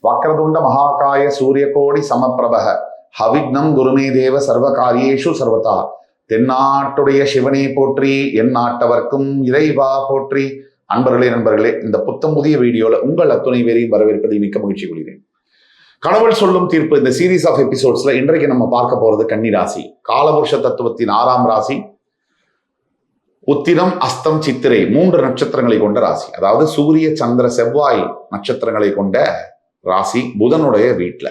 வக்ரதுண்ட மகாகாய சூரியகோடி சமப்பிரபக ஹவிக்னம் குருமே தேவ சர்வகாரியேஷு சர்வதா. தென்னாட்டுடைய சிவனே போற்றி, என் நாட்டவர்க்கும் இறைவா போற்றி. நண்பர்களே, இந்த புத்தம் புதிய வீடியோல உங்கள் அத்துணை பேரையும் வரவேற்பதை மிக்க மகிழ்ச்சி கொள்கிறேன். கடவுள் சொல்லும் தீர்ப்பு இந்த சீரீஸ் ஆஃப் எபிசோட்ஸ்ல இன்றைக்கு நம்ம பார்க்க போறது கன்னி ராசி. காலபுருஷ தத்துவத்தின் 6ஆம் ராசி. உத்திரம், அஸ்தம், சித்திரை 3 நட்சத்திரங்களை கொண்ட ராசி. அதாவது சூரிய, சந்திர, செவ்வாய் நட்சத்திரங்களை கொண்ட ராசி புதனுடைய வீட்டுல.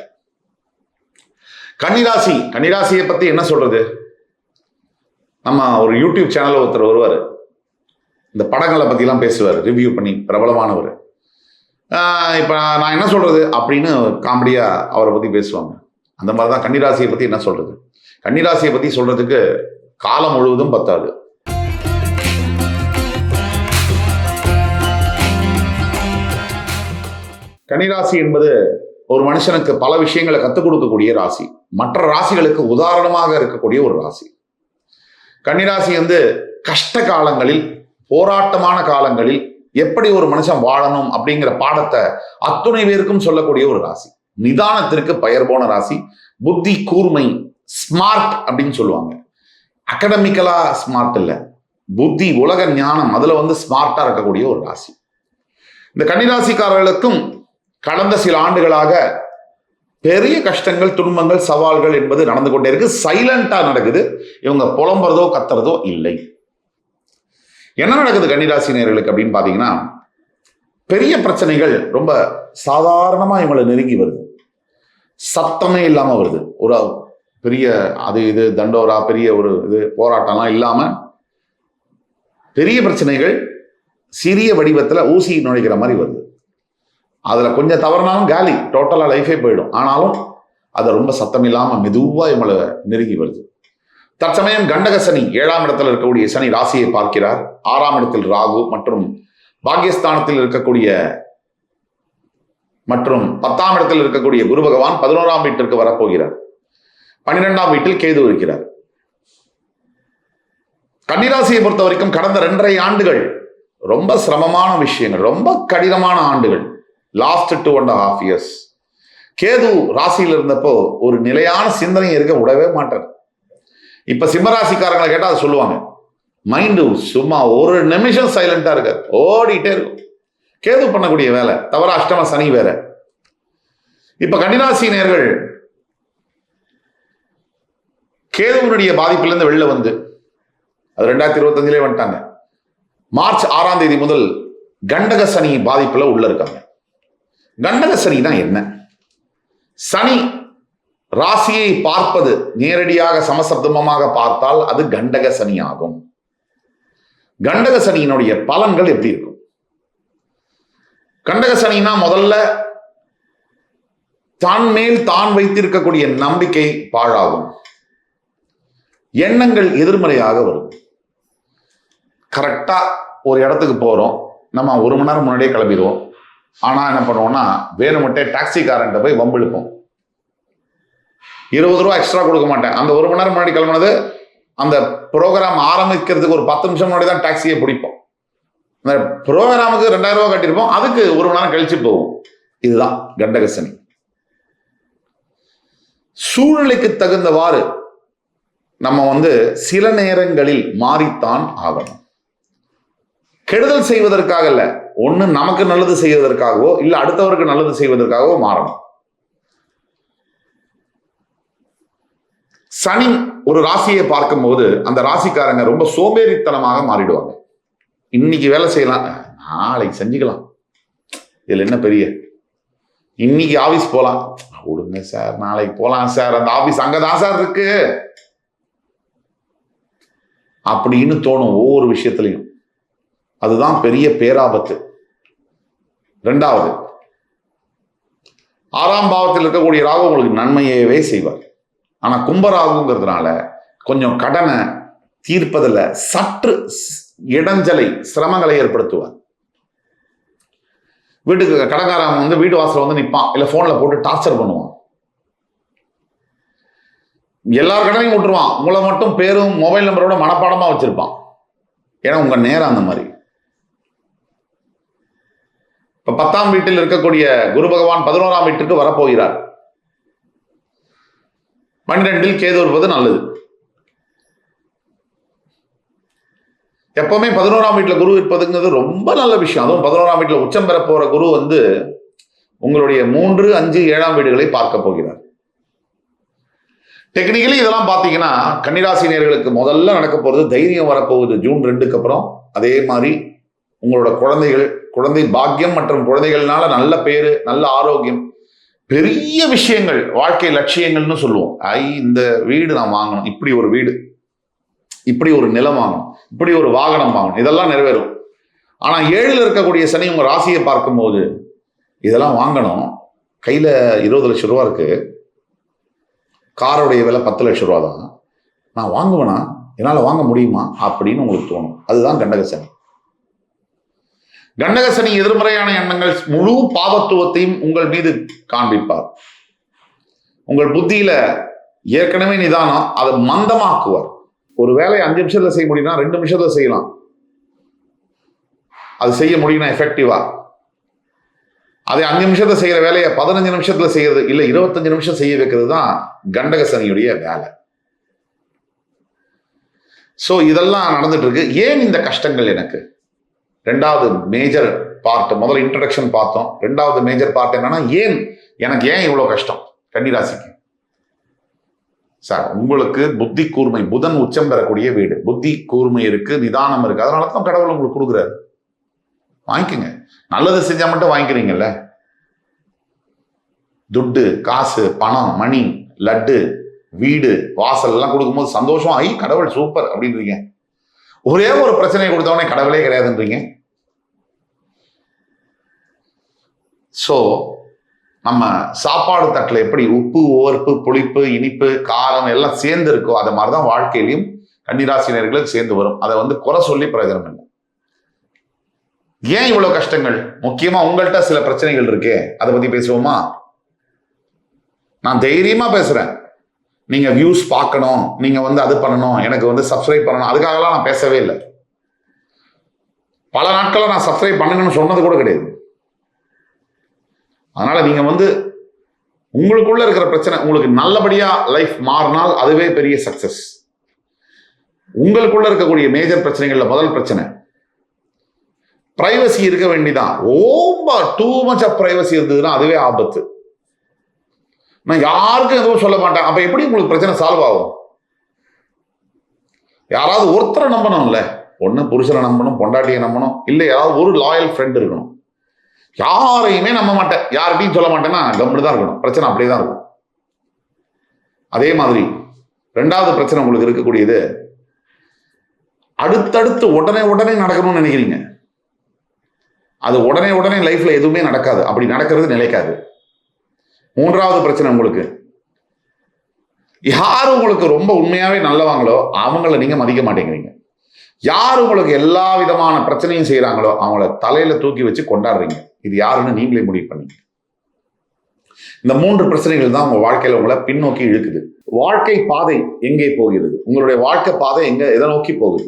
கன்னிராசி. கன்னிராசியை பத்தி என்ன சொல்றது? நம்ம ஒரு யூடியூப் சேனல்ல ஒருத்தர் வருவார், இந்த படங்களை பத்தி எல்லாம் பேசுவார், ரிவ்யூ பண்ணி, பிரபலமானவர். இப்ப நான் என்ன சொல்றது அப்படின்னு காமெடியா அவரை பத்தி பேசுவாங்க. அந்த மாதிரிதான் கன்னிராசியை பத்தி என்ன சொல்றது. கன்னிராசியை பத்தி சொல்றதுக்கு காலம் முழுவதும் பத்தாது. கன்னிராசி என்பது ஒரு மனுஷனுக்கு பல விஷயங்களை கற்றுக் கொடுக்கக்கூடிய ராசி. மற்ற ராசிகளுக்கு உதாரணமாக இருக்கக்கூடிய ஒரு ராசி. கன்னிராசி கஷ்ட காலங்களில், போராட்டமான காலங்களில் எப்படி ஒரு மனுஷன் வாழணும் அப்படிங்கிற பாடத்தை அத்துணை பேருக்கும் சொல்லக்கூடிய ஒரு ராசி. நிதானத்திற்கு பெயர் போன ராசி. புத்தி கூர்மை, ஸ்மார்ட் அப்படின்னு சொல்லுவாங்க. அகடமிக்கலா ஸ்மார்ட் இல்லை, புத்தி, உலக ஞானம், அதுல ஸ்மார்ட்டா இருக்கக்கூடிய ஒரு ராசி. இந்த கன்னிராசிக்காரர்களுக்கும் கடந்த சில ஆண்டுகளாக பெரிய கஷ்டங்கள், துன்பங்கள், சவால்கள் என்பது நடந்து கொண்டே இருக்கு. சைலண்டா நடக்குது. இவங்க புலம்புறதோ கத்துறதோ இல்லை. என்ன நடக்குது கன்னிராசினியர்களுக்கு அப்படின்னு பாத்தீங்கன்னா, பெரிய பிரச்சனைகள் ரொம்ப சாதாரணமா இவங்களை நெருங்கி வருது. சத்தமே இல்லாம வருது. ஒரு பெரிய அது இது தண்டோரா, பெரிய ஒரு இது போராட்டம்லாம் இல்லாம பெரிய பிரச்சனைகள் சிறிய வடிவத்துல ஊசி நுழைக்கிற மாதிரி வருது. அதுல கொஞ்சம் தவறுனாலும் காலி, டோட்டலா லைஃபே போயிடும். ஆனாலும் அதை ரொம்ப சத்தம் இல்லாம மெதுவா இவங்களை நெருங்கி வருது. தற்சமயம் கண்டக சனி 7ஆம் இடத்துல இருக்கக்கூடிய சனி ராசியை பார்க்கிறார். 6ஆம் இடத்தில் ராகு மற்றும் பாக்கியஸ்தானத்தில் இருக்கக்கூடிய மற்றும் 10ஆம் இடத்தில் இருக்கக்கூடிய குரு பகவான் 11ஆம் வீட்டிற்கு வரப்போகிறார். 12ஆம் வீட்டில் கேது இருக்கிறார். கன்னிராசியை பொறுத்த வரைக்கும் கடந்த 2.5 ஆண்டுகள் ரொம்ப சிரமமான விஷயங்கள், ரொம்ப கடினமான ஆண்டுகள். லாஸ்ட் 2.5 years கேது ராசியில் இருந்தப்போ ஒரு நிலையான சிந்தனை இருக்க விடவே மாட்டார். இப்ப சிம்மராசிக்காரங்களை கேட்டா அதை சொல்லுவாங்க. மைண்டு சும்மா ஒரு நிமிஷம் சைலண்டா இருக்காது, ஓடிட்டே இருக்கும். கேது பண்ணக்கூடிய வேலை தவிர அஷ்டம சனி வேற. இப்ப கன்னிராசி நேயர்கள் கேதுவனுடைய பாதிப்பிலிருந்து வெளில வந்து, அது 2025 வந்துட்டாங்க. மார்ச் 6ஆம் தேதி முதல் கண்டக சனி பாதிப்புல உள்ள இருக்காங்க. கண்டக சனினா என்ன? சனி ராசியை பார்ப்பது நேரடியாக சமசப்தமாக பார்த்தால் அது கண்டக சனி ஆகும். கண்டக சனியினுடைய பலன்கள் எப்படி இருக்கும்? கண்டக சனினா முதல்ல தான் மேல் தான் வைத்திருக்கக்கூடிய நம்பிக்கை பாழாகும். எண்ணங்கள் எதிர்மறையாக வரும். கரெக்டா ஒரு இடத்துக்கு போறோம், நம்ம 1 மணி நேரம் முன்னாடியே கிளம்பிடுவோம். ஆனா என்ன பண்ணுவோம்னா, வேணுமட்டே டாக்ஸிக்காரன்ட்ட போய் வம்பிழுப்போம். 20 ரூபா எக்ஸ்ட்ரா கொடுக்க மாட்டேன். அந்த 1 மணி நேரம் முன்னாடி கிளம்புனது, அந்த ப்ரோக்ராம் ஆரம்பிக்கிறதுக்கு ஒரு 10 நிமிஷம் முன்னாடி தான் டாக்ஸியை பிடிப்போம். அந்த ப்ரோக்ராமுக்கு 2000 ரூபா கட்டியிருப்போம், அதுக்கு 1 மணி நேரம் கழிச்சு போவோம். இதுதான் கண்டக சனி. சூழ்நிலைக்கு தகுந்தவாறு நம்ம சில நேரங்களில் மாறித்தான் ஆகணும். கெடுதல் செய்வதற்காக இல்ல, ஒண்ணு நமக்கு நல்லது செய்வதற்காகவோ இல்ல அடுத்தவருக்கு நல்லது செய்வதற்காகவோ மாறணும். சனி ஒரு ராசியை பார்க்கும்போது அந்த ராசிக்காரங்க ரொம்ப சோம்பேறித்தனமாக மாறிடுவாங்க. இன்னைக்கு வேலை செய்யலாம், நாளைக்கு செஞ்சுக்கலாம், இதுல என்ன பெரிய, இன்னைக்கு ஆபீஸ் போலாம், விடுங்க சார் நாளைக்கு போலாம் சார், அந்த ஆபீஸ் அங்கதான் சார் இருக்கு அப்படின்னு தோணும் ஒவ்வொரு விஷயத்திலையும். அதுதான் பெரிய பேராபத்து. 2வது, 6ஆம் பாவத்தில் இருக்கக்கூடிய ராகு உங்களுக்கு நன்மையவே செய்வார். ஆனா கும்பராகுங்கிறதுனால கொஞ்சம் கடனை தீர்ப்பதில் சற்று இடைஞ்சலை, சிரமங்களை ஏற்படுத்துவார். வீட்டுக்கு கடன்காரன் வீட்டு வாசல் நிற்பான், இல்ல போன்ல போட்டு டார்ச்சர் பண்ணுவான். எல்லார் கடனையும் விட்டுருவான், உங்களை மட்டும் பேரும் மொபைல் நம்பரோட மனப்பாடமா வச்சிருப்பான். ஏன்னா உங்க நேரம் அந்த மாதிரி. இப்ப 10ஆம் வீட்டில் இருக்கக்கூடிய குரு பகவான் 11ஆம் வீட்டுக்கு வரப்போகிறார். 12இல் கேது வருவது நல்லது. எப்பவுமே 11ஆம் வீட்டுல குரு இருப்பதுங்கிறது ரொம்ப நல்ல விஷயம். அதுவும் 11ஆம் வீட்டுல உச்சம் பெற போற குரு உங்களுடைய 3, 5, 7ஆம் வீடுகளை பார்க்க போகிறார். டெக்னிக்கலி இதெல்லாம் பாத்தீங்கன்னா கன்னிராசினியர்களுக்கு முதல்ல நடக்க போறது தைரியம் வரப்போகுது ஜூன் 2க்கு அப்புறம். அதே மாதிரி உங்களோட குழந்தை பாக்கியம் மற்றும் குழந்தைகள்னால நல்ல பேரு, நல்ல ஆரோக்கியம், பெரிய விஷயங்கள், வாழ்க்கை லட்சியங்கள்னு சொல்லுவோம். இந்த வீடு நான் வாங்கணும், இப்படி ஒரு வீடு, இப்படி ஒரு நிலம் வாங்கணும், இப்படி ஒரு வாகனம் வாங்கணும், இதெல்லாம் நிறைவேறும். ஆனா 7ல் இருக்கக்கூடிய சனி உங்க ராசியை பார்க்கும்போது இதெல்லாம் வாங்கணும், கையில 20 லட்சம் ரூபா இருக்கு, காரோடைய விலை 10 லட்சம் ரூபா தான், நான் வாங்குவேனா, என்னால வாங்க முடியுமா அப்படின்னு உங்களுக்கு தோணும். அதுதான் கண்டக சனி. கண்டக சனி எதிர்மறையான எண்ணங்கள் முழு பாவத்துவத்தையும் உங்கள் மீது காண்பிப்பார். உங்கள் புத்தியில ஏற்கனவே நிதானம், அதை மந்தமாக்குவார். ஒரு வேலையை 5 நிமிஷத்துல செய்ய முடியும்னா 2 நிமிஷத்துல செய்யலாம். அது செய்ய முடியும்னா எஃபெக்டிவா. அதை 5 நிமிஷத்துல செய்யற வேலையை 15 நிமிஷத்துல செய்யறது, இல்ல 25 நிமிஷம் செய்ய வைக்கிறது தான் கண்டக சனியுடைய வேலை. சோ இதெல்லாம் நடந்துட்டு இருக்கு. ஏன் இந்த கஷ்டங்கள் எனக்கு? 2வது மேஜர் பார்ட், முதல்ல இன்ட்ரடக்ஷன் பார்த்தோம். 2வது மேஜர் பார்ட் என்னன்னா, எனக்கு ஏன் இவ்வளவு கஷ்டம் கன்னிராசிக்கு? சார், உங்களுக்கு புத்தி கூர்மை, புதன் உச்சம் பெறக்கூடிய வீடு, புத்தி கூர்மை இருக்கு, நிதானம் இருக்கு, அதனால தான் கடவுள் உங்களுக்கு கொடுக்குறாரு. வாங்கிக்கோங்க. நல்லது செஞ்சா மட்டும் வாங்கிக்கிறீங்கல்ல. துட்டு, காசு, பணம், மணி, லட்டு, வீடு, வாசல் எல்லாம் கொடுக்கும்போது சந்தோஷம், கடவுள் சூப்பர் அப்படின்றீங்க. ஒரே ஒரு பிரச்சனையை கொடுத்தவனே கடவுளே கிடையாதுன்றீங்க. சோ நம்ம சாப்பாடு தட்டுல எப்படி உப்பு, உவர்ப்பு, புளிப்பு, இனிப்பு, காரம் எல்லாம் சேர்ந்து இருக்கோ, அது மாதிரிதான் வாழ்க்கையிலையும் கன்னிராசினியர்களுக்கு சேர்ந்து வரும். அதை குறை சொல்லி பிரயோஜனம் இல்லை. ஏன் இவ்வளவு கஷ்டங்கள்? முக்கியமா உங்கள்கிட்ட சில பிரச்சனைகள் இருக்கே, அதை பத்தி பேசுவோமா? நான் தைரியமா பேசுறேன். நீங்க வியூஸ் பார்க்கணும், நீங்க அது பண்ணணும், எனக்கு சப்ஸ்கிரைப் பண்ணணும், அதுக்காகலாம் நான் பேசவே இல்லை. பல நாட்களா நான் சப்ஸ்கிரைப் பண்ணுங்கன்னு சொன்னது கூட கிடையாது. அதனால நீங்க உங்களுக்குள்ள இருக்கிற பிரச்சனை, உங்களுக்கு நல்லபடியா லைஃப் மாறினால் அதுவே பெரிய சக்சஸ். உங்களுக்குள்ள இருக்கக்கூடிய மேஜர் பிரச்சனைகள்ல முதல் பிரச்சனை பிரைவசி இருக்க வேண்டிதான். டூ மச் ஆஃப் பிரைவசி இருந்ததுன்னா அதுவே ஆபத்து. நான் யாருக்கும் எதுவும் சொல்ல மாட்டேன். அப்ப எப்படி உங்களுக்கு பிரச்சனை சால்வ் ஆகும்? யாராவது ஒருத்தரை நம்பணும்ல. ஒண்ணு புருஷனை நம்பணும், பொண்டாட்டியை நம்பணும், இல்ல யாராவது ஒரு லாயல் ஃப்ரெண்ட் இருக்கணும். யாரையுமே நம்ப மாட்டேன், யார்கிட்டையும் சொல்ல மாட்டேன்னா கம்முன்னு தான் இருக்கணும். பிரச்சனை அப்படியே தான் இருக்கும். அதே மாதிரி 2வது பிரச்சனை உங்களுக்கு இருக்கக்கூடியது, அடுத்தடுத்து உடனே நடக்கணும்னு நினைக்கிறீங்க. அது உடனே லைஃப்ல எதுவுமே நடக்காது. அப்படி நடக்கிறது நிலைக்காது. 3வது பிரச்சனை உங்களுக்கு, யார் உங்களுக்கு ரொம்ப உண்மையாவே நல்லவாங்களோ அவங்கள நீங்க மதிக்க மாட்டேங்கிறீங்க. யார் உங்களுக்கு எல்லா விதமான பிரச்சனையும் செய்யறாங்களோ அவங்கள தலையில தூக்கி வச்சு கொண்டாடுறீங்க. இது யாருன்னு நீங்களே முடிவு பண்ணீங்க. இந்த 3 பிரச்சனைகள் தான் உங்க வாழ்க்கையில உங்களை பின்னோக்கி இழுக்குது. வாழ்க்கை பாதை எங்கே போகிறது? உங்களுடைய வாழ்க்கை பாதை எதை நோக்கி போகுது?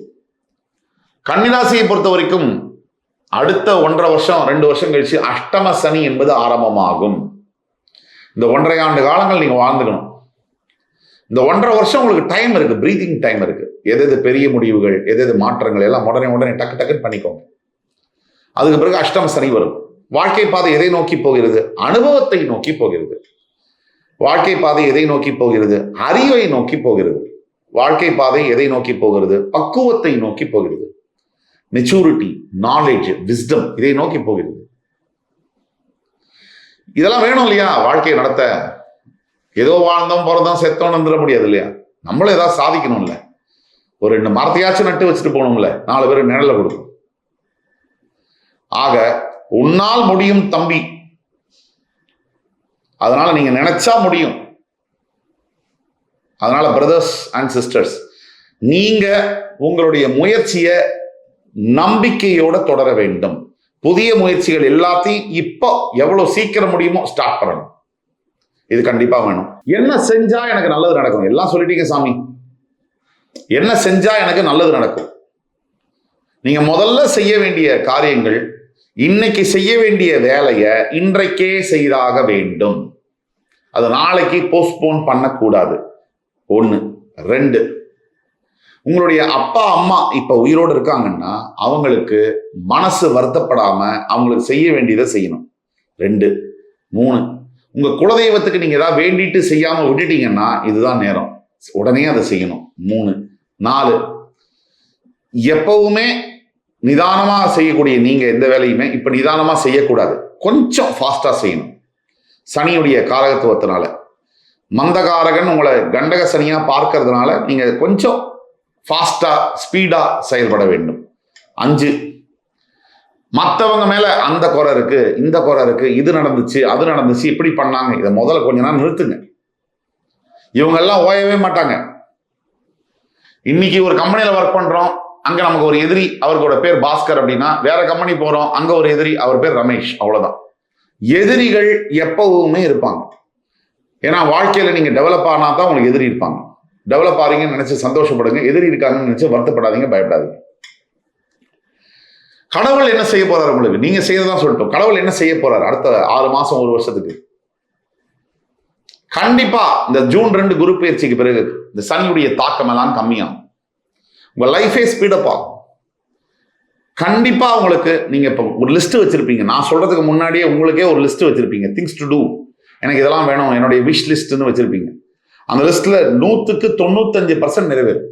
கன்னிராசியை பொறுத்த வரைக்கும் அடுத்த 1.5 வருஷம் 2 வருஷம் கழிச்சு அஷ்டம சனி என்பது ஆரம்பமாகும். இந்த 1.5 ஆண்டு காலங்கள் நீங்க வாழ்ந்துக்கணும். இந்த 1.5 வருஷம் உங்களுக்கு டைம் இருக்கு, பிரீதிங் டைம் இருக்கு. எது பெரிய முடிவுகள், எது மாற்றங்கள் எல்லாம் உடனே டக்குன்னு பண்ணிக்கோங்க. அதுக்கு பிறகு அஷ்டம சனி வரும். வாழ்க்கை பாதை எதை நோக்கி போகிறது? அனுபவத்தை நோக்கி போகிறது. வாழ்க்கை பாதை எதை நோக்கி போகிறது? அறிவை நோக்கி போகிறது. வாழ்க்கை பாதை எதை நோக்கி போகிறது? பக்குவத்தை நோக்கி போகிறது. மெச்சூரிட்டி, நாலேஜ், விஸ்டம், இதை நோக்கி போகிறது. இதெல்லாம் வேணும் இல்லையா வாழ்க்கையை நடத்த? ஏதோ வாழ்ந்தோம் பிறந்தோம் செத்தோம் வந்துட முடியாது இல்லையா? நம்மளும் ஏதாவது சாதிக்கணும்ல. ஒரு 2 மரத்தையாச்சும் நட்டு வச்சுட்டு போகணும்ல, 4 பேர் நிழல கொடுக்கும். ஆக உன்னால் முடியும் தம்பி. அதனால நீங்க நினைச்சா முடியும். அதனால பிரதர்ஸ் அண்ட் சிஸ்டர்ஸ், நீங்க உங்களுடைய முயற்சியை நம்பிக்கையோட தொடர வேண்டும். புதிய முயற்சிகள் எல்லாத்தையும் இப்போ எவ்வளவு சீக்கிரம் முடியுமோ ஸ்டார்ட் பண்ணணும். இது கண்டிப்பா வேணும். என்ன செஞ்சா எனக்கு நல்லது நடக்கும்? எல்லாம் சொல்லிட்டீங்க சாமி. என்ன செஞ்சா எனக்கு நல்லது நடக்கும்? நீங்க முதல்ல செய்ய வேண்டிய காரியங்கள், இன்னைக்கு செய்ய வேண்டிய வேலையை இன்றைக்கே செய்தாக வேண்டும். அது நாளைக்கு போஸ்ட்போன் பண்ணக்கூடாது. 1. 2, உங்களுடைய அப்பா அம்மா இப்ப உயிரோடு இருக்காங்கன்னா அவங்களுக்கு மனசு வருத்தப்படாம அவங்களுக்கு செய்ய வேண்டியதை செய்யணும். 2. 3, உங்க குலதெய்வத்துக்கு நீங்க ஏதாவது வேண்டிட்டு செய்யாம விட்டுட்டீங்கன்னா இதுதான் நேரம், உடனே அதை செய்யணும். 3. 4, எப்பவுமே நிதானமா செய்யக்கூடிய நீங்க எந்த வேலையுமே இப்ப நிதானமா செய்யக்கூடாது, கொஞ்சம் ஃபாஸ்டா செய்யணும். சனியுடைய காரகத்துவத்தினால மந்தகாரகன் உங்களை கண்டக சனியா பார்க்கறதுனால நீங்க கொஞ்சம் ஃபாஸ்டா ஸ்பீடா செயல்பட வேண்டும். 5, மற்றவங்க மேல அந்த குறை இருக்கு, இந்த குறை இருக்கு, இது நடந்துச்சு, அது நடந்துச்சு, இப்படி பண்ணாங்க, இதை முதல்ல கொஞ்ச நேரம் நிறுத்துங்க. இவங்க எல்லாம் ஓயவே மாட்டாங்க. இன்னைக்கு ஒரு கம்பெனியில ஒர்க் பண்றோம், அங்க நமக்கு ஒரு எதிரி, அவரோட பேர் பாஸ்கர் அப்படின்னா, வேற கம்பெனி போறோம், அங்க ஒரு எதிரி, அவர் பேர் ரமேஷ், அவ்வளவுதான். எதிரிகள் எப்பவுமே இருப்பாங்க. ஏன்னா வாழ்க்கையில நீங்க டெவலப் ஆனா தான் உங்களுக்கு எதிரி இருப்பாங்க. டெவலப் ஆறீங்கன்னு நினைச்சு சந்தோஷப்படுங்க, எதிரி இருக்காங்கன்னு நினைச்சு வருத்தப்படாதீங்க, பயப்படாதீங்க. கடவுள் என்ன செய்ய போறாரு உங்களுக்கு? நீங்க செய்யறதான் சொல்லிட்டோம். கடவுள் என்ன செய்ய போறாரு அடுத்த 6 மாசம் 1 வருஷத்துக்கு? கண்டிப்பா இந்த ஜூன் 2 குரு பயிற்சிக்கு பிறகு இந்த சனியுடைய தாக்கம் எல்லாம் கம்மியாகும். உங்க லைஃபே ஸ்பீடப் ஆகும். கண்டிப்பா உங்களுக்கு நீங்க இப்ப ஒரு லிஸ்ட் வச்சிருப்பீங்க. நான் சொல்றதுக்கு முன்னாடியே உங்களுக்கே ஒரு லிஸ்ட் வச்சிருப்பீங்க, திங்ஸ் டு டூ. எனக்கு இதெல்லாம் வேணும், என்னுடைய விஷ் லிஸ்ட்னு வச்சிருப்பீங்க. அந்த லிஸ்ட்ல 100க்கு 95% நிறைவேறும்.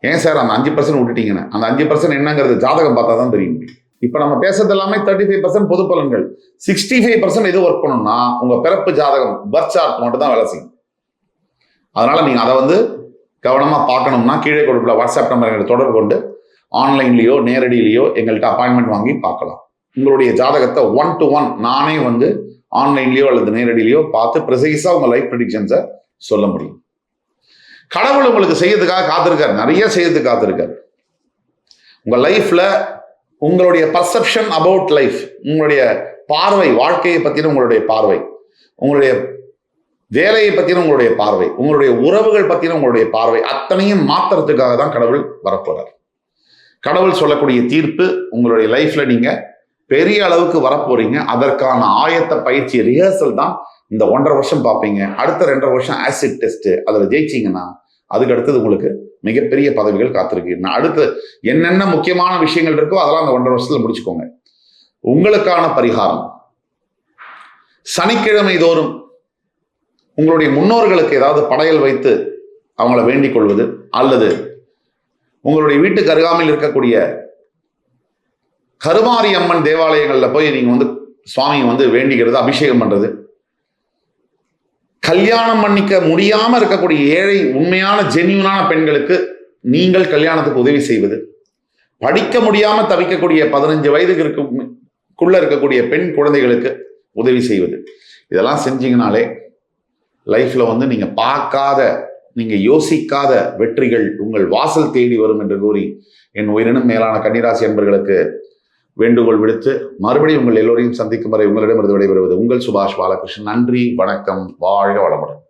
ஏன் சார் அந்த 5% விட்டுட்டீங்கன்னு? அந்த 5% என்னங்கிறது ஜாதகம் பார்த்தா தான் தெரியும். இப்ப நம்ம பேசுறது எல்லாமே 35% பொது பலன்கள். 65% எது ஒர்க் பண்ணணும்னா உங்க பிறப்பு ஜாதகம், பர்த் சார்ட் மட்டும் தான் வேலை செய்யும். அதனால நீங்க அதை கவனமா பார்க்கணும்னா கீழே கொடுக்கல வாட்ஸ்அப் நம்பர் எங்களை தொடர்பு கொண்டு ஆன்லைன்லயோ நேரடியிலையோ எங்கள்கிட்ட அப்பாயின்மெண்ட் வாங்கி பார்க்கலாம். உங்களுடைய ஜாதகத்தை 1 to 1 நானே ஆன்லைன்லயோ அல்லது நேரடியிலையோ பார்த்து ப்ரிசைஸா உங்க லைஃப் ப்ரெடிக்ஷன்ஸை சொல்ல முடியும். கடவுள் உங்களுக்கு செய்யறதுக்காக காத்திருக்காரு, நிறைய செய்யறதுக்கு காத்திருக்காரு. உங்க லைஃப்ல உங்களுடைய பர்செப்ஷன் அபவுட் லைஃப், உங்களுடைய பார்வை, வாழ்க்கையை பத்தின உங்களுடைய பார்வை, உங்களுடைய வேலையை பத்தின உங்களுடைய பார்வை, உங்களுடைய உறவுகள் பத்தின உங்களுடைய பார்வை, அத்தனையும் மாத்துறதுக்காக தான் கடவுள் வரப்போறார். கடவுள் சொல்லக்கூடிய தீர்ப்பு உங்களுடைய லைஃப்ல நீங்க பெரிய அளவுக்கு வரப்போறீங்க. அதற்கான ஆயத்த பயிற்சி ரிஹர்சல் தான் இந்த 1.5 வருஷம் பார்ப்பீங்க. அடுத்த 2.5 வருஷம் ஆசிட் டெஸ்ட், அதில் ஜெயிச்சிங்கன்னா அதுக்கு அடுத்தது உங்களுக்கு மிகப்பெரிய பதவிகள் காத்திருக்கு. அடுத்து என்னென்ன முக்கியமான விஷயங்கள் இருக்கோ அதெல்லாம் அந்த 1.5 வருஷத்துல முடிச்சுக்கோங்க. உங்களுக்கான பரிகாரம், சனிக்கிழமை தோறும் உங்களுடைய முன்னோர்களுக்கு ஏதாவது படையல் வைத்து அவங்கள வேண்டிக் கொள்வது, அல்லது உங்களுடைய வீட்டுக்கு அருகாமையில் இருக்கக்கூடிய கருமாரி அம்மன் தேவாலயங்கள்ல போய் நீங்க சுவாமியை வேண்டிக்கிறது, அபிஷேகம் பண்றது, கல்யாணம் பண்ணிக்க முடியாம இருக்கக்கூடிய ஏழை உண்மையான ஜென்யூனான பெண்களுக்கு நீங்கள் கல்யாணத்துக்கு உதவி செய்வது, படிக்க முடியாம தவிக்கக்கூடிய 15 வயதுக்குள்ள இருக்கக்கூடிய பெண் குழந்தைகளுக்கு உதவி செய்வது, இதெல்லாம் செஞ்சீங்கனாலே லைஃப்ல நீங்க பார்க்காத, நீங்க யோசிக்காத வெற்றிகள் உங்கள் வாசல் தேடி வரும் என்று கூறி என் உயிரினும் மேலான கன்னிராசி அன்பர்களுக்கு வேண்டுகோள் விடுத்து மறுபடியும் உங்கள் எல்லோரையும் சந்திக்கும் வரை உங்களிடமிருந்து விடைபெறுவது உங்கள் சுபாஷ் பாலகிருஷ்ணன். நன்றி, வணக்கம், வாழ்க வளமுடன்.